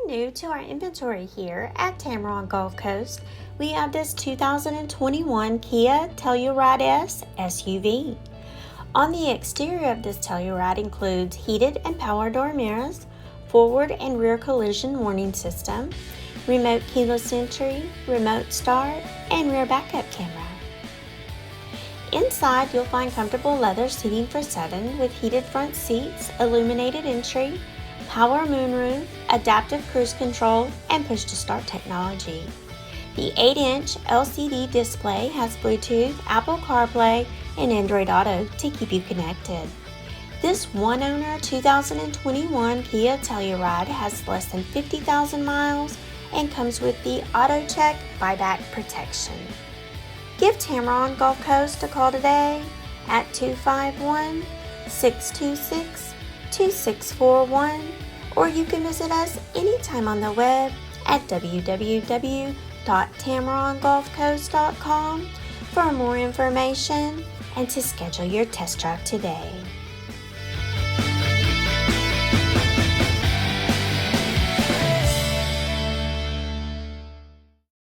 new to our inventory here at Tameron Gulf Coast, we have this 2021 Kia Telluride S SUV. On the exterior of this Telluride includes heated and power door mirrors, forward and rear collision warning system, remote keyless entry, remote start, and rear backup camera. Inside, you'll find comfortable leather seating for 7 with heated front seats, illuminated entry, power moonroof, adaptive cruise control, and push-to-start technology. The 8-inch LCD display has Bluetooth, Apple CarPlay, and Android Auto to keep you connected. This one-owner 2021 Kia Telluride has less than 50,000 miles and comes with the AutoCheck Buyback Protection. Give Tameron Gulf Coast a call today at 251-626-2641, or you can visit us anytime on the web at www.tamerongulfcoast.com for more information and to schedule your test drive today.